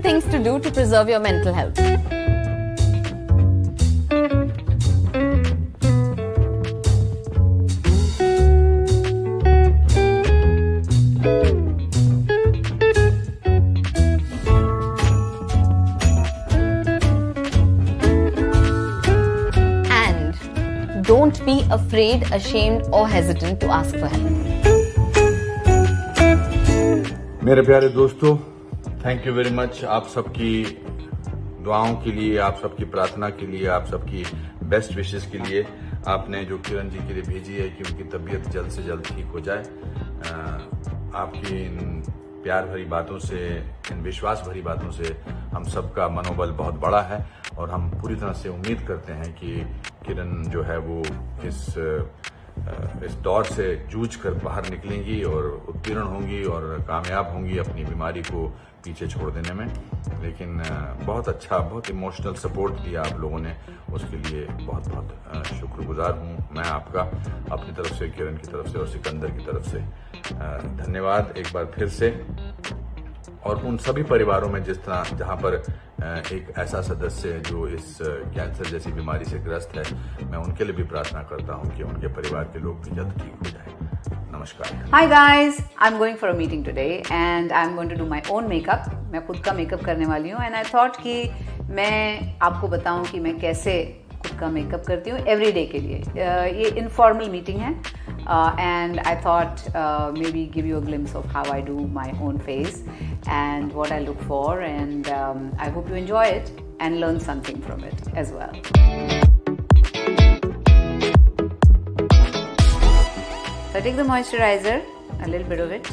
things to do to preserve your mental health. And don't be afraid, ashamed or hesitant to ask for help. मेरे प्यारे दोस्तों, thank you very much आप सबकी दुआओं के लिए, आप सबकी प्रार्थना के लिए, आप सबकी बेस्ट विशेस के लिए। आपने जो किरण जी के लिए भेजी है कि उनकी तबीयत जल्द से जल्द ठीक हो जाए। आपकी इन प्यार भरी बातों से, इन विश्वास भरी बातों से हम सबका मनोबल बहुत बड़ा है और हम पूरी तरह से उम्मीद करते हैं कि किरण जो है वो इस दौर से जूझ कर बाहर निकलेंगी और उत्तीर्ण होंगी और कामयाब होंगी अपनी बीमारी को पीछे छोड़ देने में। लेकिन बहुत अच्छा, बहुत इमोशनल सपोर्ट दिया आप लोगों ने, उसके लिए बहुत बहुत शुक्रगुजार हूँ मैं आपका, अपनी तरफ से, किरण की तरफ से और सिकंदर की तरफ से। धन्यवाद एक बार फिर से। और उन सभी परिवारों में जहाँ पर एक ऐसा सदस्य जो इस कैंसर जैसी बीमारी से ग्रस्त है, मैं उनके लिए भी प्रार्थना करता हूँ कि उनके परिवार के लोग भी जल्द ठीक हो जाएं। नमस्कार। Hi guys, I'm going for a meeting today and I'm going to do my own makeup. मैं खुद का मेकअप करने वाली हूँ and I thought कि मैं आपको बताऊँ कि मैं कैसे खुद का मेकअप करती हूँ एवरीडे के लिए। ये इनफॉर्मल मीटिंग है and I thought maybe give you a glimpse of how I do my own face and what I look for, and I hope you enjoy it and learn something from it as well. So I take the moisturizer, a little bit of it,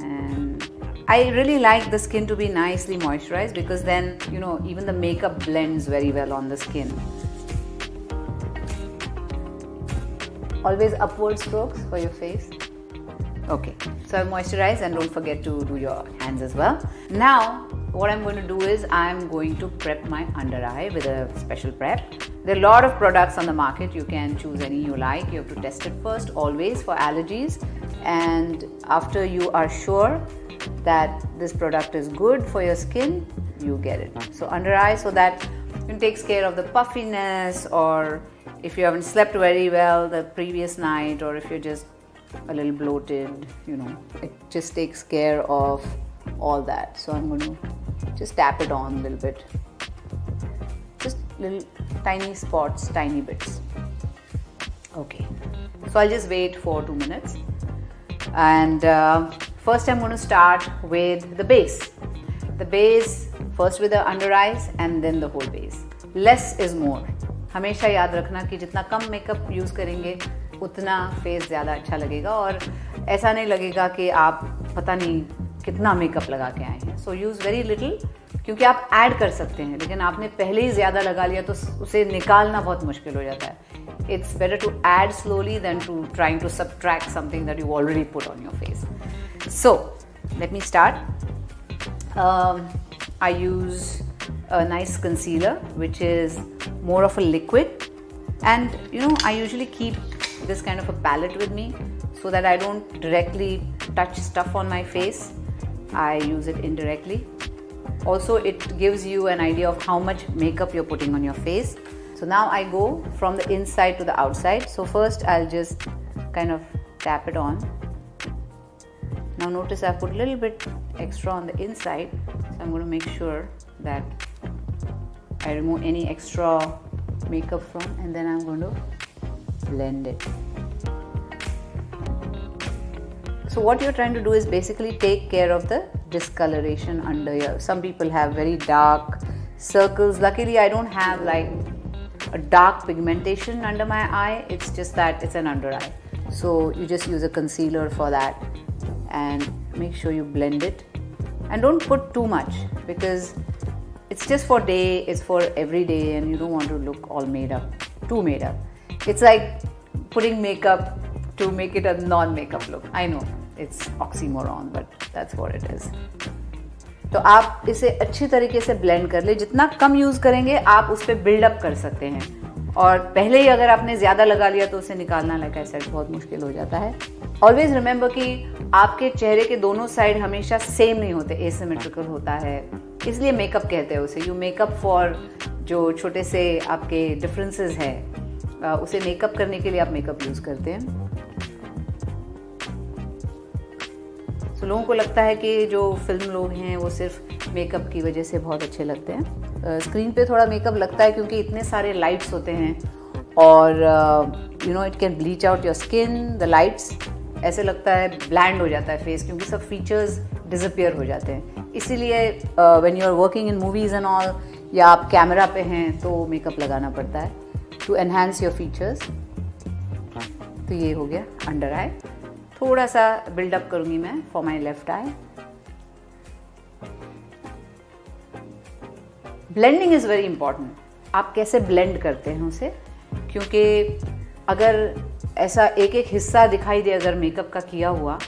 and I really like the skin to be nicely moisturized because then, you know, even the makeup blends very well on the skin. Always upward strokes for your face. Okay, so I've moisturized, and don't forget to do your hands as well. Now, what I'm going to do is I'm going to prep my under eye with a special prep. There are a lot of products on the market. You can choose any you like. You have to test it first, always, for allergies. And after you are sure that this product is good for your skin, you get it. So under eye, so that it takes care of the puffiness, or if you haven't slept very well the previous night, or if you're just a little bloated, you know, it just takes care of all that. So I'm going to just tap it on a little bit, just little tiny spots, tiny bits. Okay, so I'll just wait for 2 minutes, and first I'm going to start with the base. The base first with the under eyes and then the whole base. Less is more. हमेशा याद रखना कि जितना कम makeup use करेंगे उतना face ज़्यादा अच्छा लगेगा, और ऐसा नहीं लगेगा कि आप पता नहीं कितना मेकअप लगा के आए हैं. सो यूज़ वेरी लिटिल, क्योंकि आप ऐड कर सकते हैं, लेकिन आपने पहले ही ज़्यादा लगा लिया तो उसे निकालना बहुत मुश्किल हो जाता है. It's better to add slowly then to trying to subtract something that you already put on your face. So let me start. I use a nice concealer which is more of a liquid, and you know, I usually keep this kind of a palette with me so that I don't directly touch stuff on my face. I use it indirectly. Also, it gives you an idea of how much makeup you're putting on your face. So now I go from the inside to the outside. So first I'll just kind of tap it on. Now notice I put a little bit extra on the inside, so I'm going to make sure that I remove any extra makeup from, and then I'm going to blend it. So what you're trying to do is basically take care of the discoloration under here. Some people have very dark circles. Luckily I don't have like a dark pigmentation under my eye. It's just that it's an under eye. So you just use a concealer for that and make sure you blend it, and don't put too much because it's just for day, it's for every day, and you don't want to look all made up, too made up. It's like putting makeup to make it a non-makeup look. I know it's oxymoron, but that's what it is. तो आप इसे अच्छी तरीके से blend कर ले. जितना कम use करेंगे आप उस पर बिल्डअप कर सकते हैं, और पहले ही अगर आपने ज़्यादा लगा लिया तो उसे निकालना लाइक आई सेड बहुत मुश्किल हो जाता है. ऑलवेज रिमेंबर कि आपके चेहरे के दोनों साइड हमेशा सेम नहीं होते, एसिमेट्रिकल होता है, इसलिए मेकअप कहते हैं उसे। यू मेकअप फॉर जो छोटे से आपके डिफरेंसेस है, उसे मेकअप करने के लिए आप मेकअप यूज़ करते हैं। तो लोगों को लगता है कि जो फिल्म लोग हैं वो सिर्फ मेकअप की वजह से बहुत अच्छे लगते हैं। स्क्रीन पे थोड़ा मेकअप लगता है क्योंकि इतने सारे लाइट्स होते हैं और you know it can bleach out your skin, the lights, ऐसे लगता है ब्लैंड हो जाता है फेस क्योंकि सब फीचर्स डिसअपियर हो जाते हैं। इसीलिए when you are working in movies and all, या आप कैमरा पे हैं तो मेकअप लगाना पड़ता है टू एनहांस योर फीचर्स। तो ये हो गया अंडर आई। थोड़ा सा बिल्डअप करूंगी मैं for my left I. Blending is very important. आप कैसे ब्लेंड करते हैं उसे, क्योंकि अगर ऐसा एक एक हिस्सा दिखाई दे अगर मेकअप का किया हुआ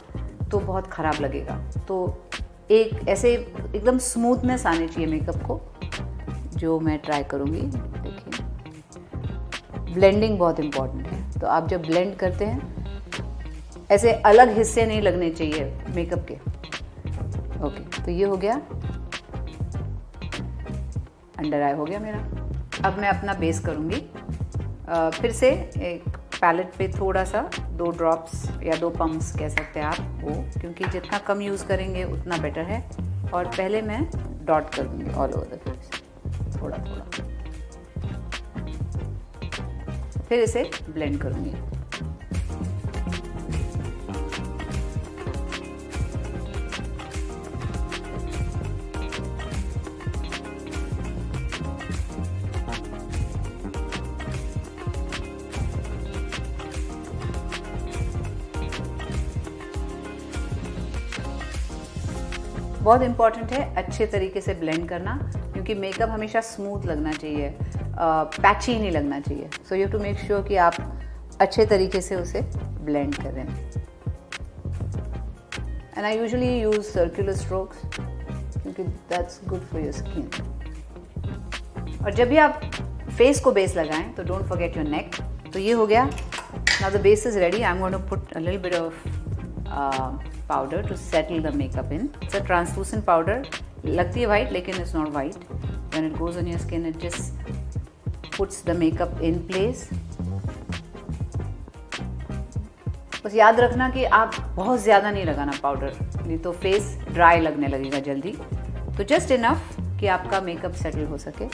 तो बहुत ख़राब लगेगा। तो एक ऐसे एकदम स्मूथनेस आनी चाहिए मेकअप को, जो मैं ट्राई करूँगी। देखिए, ब्लेंडिंग बहुत इम्पॉर्टेंट है। तो आप जब ब्लेंड करते हैं ऐसे अलग हिस्से नहीं लगने चाहिए मेकअप के। ओके, तो ये हो गया, अंडर आई हो गया मेरा। अब मैं अपना बेस करूँगी। फिर से एक पैलेट पे थोड़ा सा 2 ड्रॉप्स या 2 पम्प्स कह सकते हैं आप वो, क्योंकि जितना कम यूज़ करेंगे उतना बेटर है। और पहले मैं डॉट करूँगी ऑल ओवर द फेस, थोड़ा थोड़ा, फिर इसे ब्लेंड करूँगी। बहुत इंपॉर्टेंट है अच्छे तरीके से ब्लेंड करना, क्योंकि मेकअप हमेशा स्मूथ लगना चाहिए, पैची नहीं लगना चाहिए। So you have to make sure कि आप अच्छे तरीके से उसे ब्लेंड करें। And I usually use circular strokes क्योंकि that's good for your skin. और जब भी आप फेस को बेस लगाएं तो डोंट फॉरगेट योर नेक। तो ये हो गया। Now the base is ready. I am going to put a little bit of powder to settle the makeup in. It's a translucent powder. लगती है white लेकिन it's not white. When it goes on your skin, it just puts the makeup in place. बस याद रखना कि आप बहुत ज़्यादा नहीं लगाना पाउडर, नहीं तो फेस ड्राई लगने लगेगा जल्दी। तो जस्ट इनफ कि आपका मेकअप सेटल हो सके।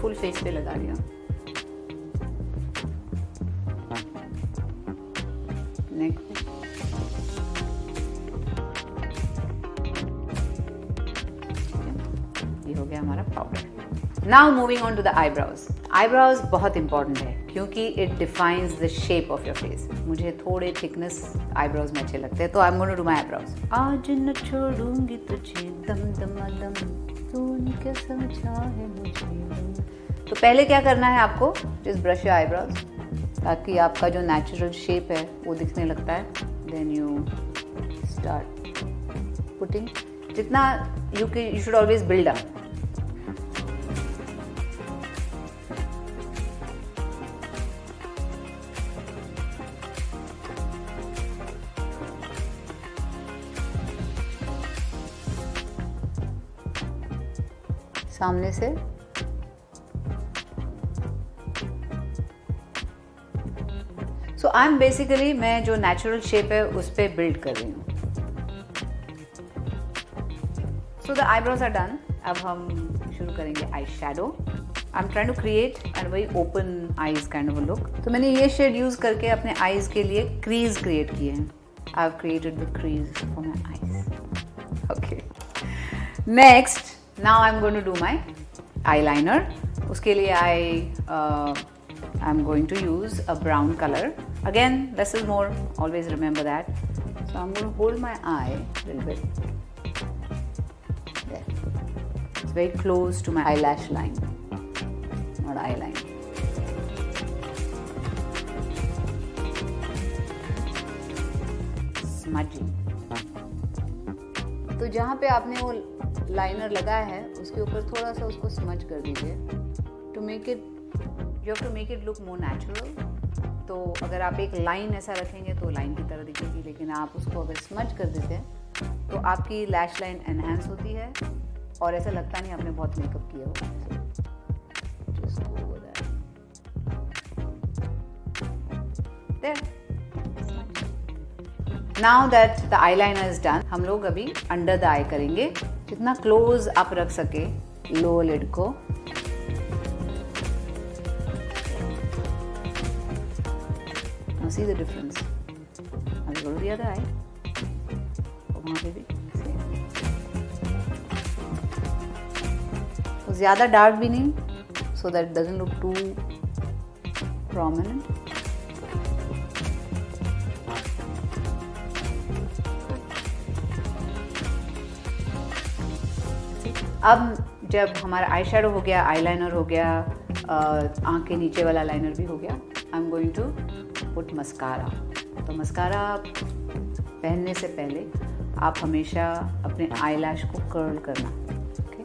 फुल फेस पे लगा लिया। नेक ये हो गया हमारा powder. Now moving on to the eyebrows. Eyebrows बहुत इंपॉर्टेंट है क्योंकि it defines the shape of your face. मुझे थोड़े थिकनेस आईब्रोज में अच्छे लगते हैं, तो I am going to do my eyebrows. आज न छोड़ूंगी तुझे दम दमादम, तूने क्या समझा है मुझे। तो पहले क्या करना है आपको, जस्ट ब्रश योर आईब्रोज ताकि आपका जो नेचुरल शेप है वो दिखने लगता है। Then you start putting. जितना you should always build up. सामने से सो आई एम बेसिकली, मैं जो नेचुरल शेप है उस पर बिल्ड कर रही हूँ। So the eyebrows are done. अब हम शुरू करेंगे eye shadow. I am trying to create and very open eyes kind of a look. तो मैंने ये शेड यूज करके अपने आईज के लिए क्रीज क्रिएट किए हैं। I have created the crease for my eyes. Okay, next now I am going to do my eyeliner. उसके लिए I'm going to use a brown color. Again, less is more. Always remember that. So I'm going to hold my eye a little bit. There. It's very close to my eyelash line, not eye line. Smudging. तो जहाँ पे आपने वो liner लगाया है उसके ऊपर थोड़ा सा उसको स्मच कर दीजिए to make it, you have to make it look more natural. तो अगर आप एक लाइन ऐसा रखेंगे तो लाइन की तरह दिखेगी, लेकिन आप उसको अगर स्मच कर देते हैं तो आपकी लैश लाइन एनहांस होती है और ऐसा लगता नहीं आपने बहुत मेकअप किया हो। Just go over that. There. Now that the eyeliner is done, हम लोग अभी अंडर द आई करेंगे। जितना क्लोज आप रख सके लोअर लिड को। Now see the difference. I'll go to the other eye. वहाँ पे भी तो ज़्यादा डार्क भी नहीं, so that it doesn't look too prominent. अब जब हमारा आई शेडो हो गया, आईलाइनर हो गया, आँख के नीचे वाला लाइनर भी हो गया, I am going to put mascara. तो मस्कारा पहनने से पहले आप हमेशा अपने आई लैश को कर्ल करना, ओके,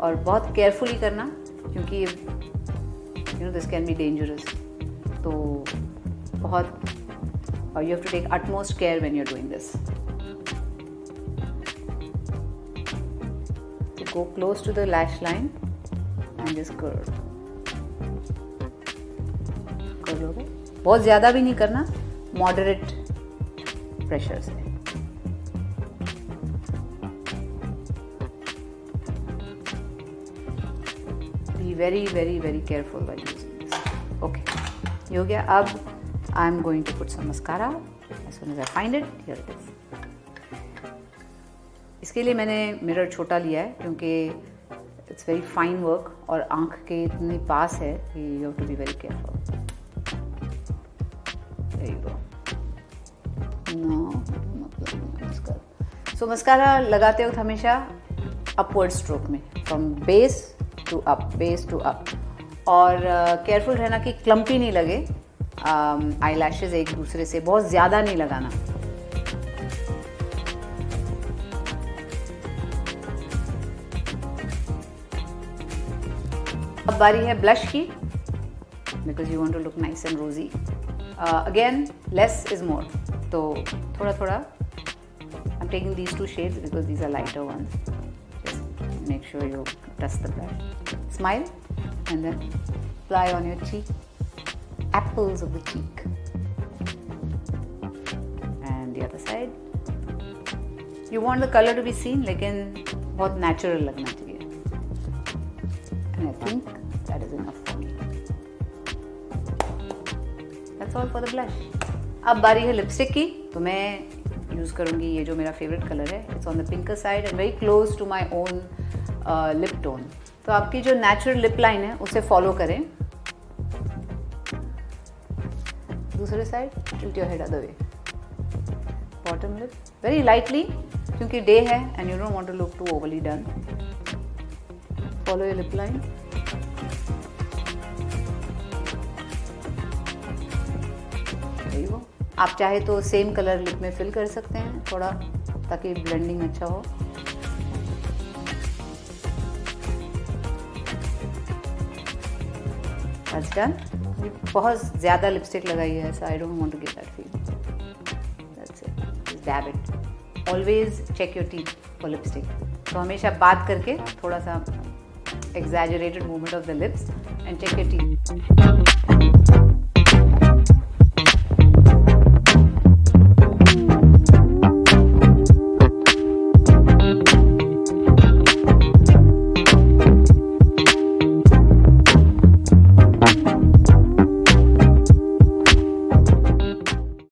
और बहुत केयरफुली करना क्योंकि you know this can be dangerous. तो बहुत you have to take utmost care when you are doing this. Go close to the lash line and just curl. करोगे, बहुत ज़्यादा भी नहीं करना, moderate pressure से। Be very, very, very careful while using this. Okay, ये हो गया। अब I am going to put some mascara. As soon as I find it, here it is. इसके लिए मैंने मिरर छोटा लिया है क्योंकि इट्स वेरी फाइन वर्क और आँख के इतने पास है कि you have to be very careful. So mascara लगाते वक्त हमेशा अपवर्ड स्ट्रोक में, from base to up, base to up, और केयरफुल रहना कि क्लम्पी नहीं लगे आई लैशेज एक दूसरे से, बहुत ज़्यादा नहीं लगाना। अब बारी है ब्लश की, because you want to look nice and rosy. Again less is more, तो थोड़ा थोड़ा I am taking these two shades because these are lighter ones. Just make sure you touch the blush, smile and then apply on your cheek, apples of the cheek and the other side. You want the colour to be seen, लेकिन बहुत natural लगना चाहिए। And I think that is enough for me. That's all for the blush. अब बारी है lipstick की, तो मैं यूज़ करूँगी ये जो मेरा फेवरेट कलर है। It's on the pinker side and very close to my own lip tone. तो आपकी जो नेचुरल लिप लाइन है उसे फॉलो करें। दूसरे side tilt your head other way, bottom lip very lightly क्योंकि डे है and you don't want to look too overly done. Follow your lip line. There you go. आप चाहे तो same colour lip में fill कर सकते हैं थोड़ा, ताकि ब्लेंडिंग अच्छा हो। That's done. बहुत ज़्यादा लिपस्टिक लगाई है, so I don't want to get that feel. That's it. Just dab it. Always check your teeth for lipstick. तो हमेशा बात करके थोड़ा सा exaggerated movement of the lips and check your teeth.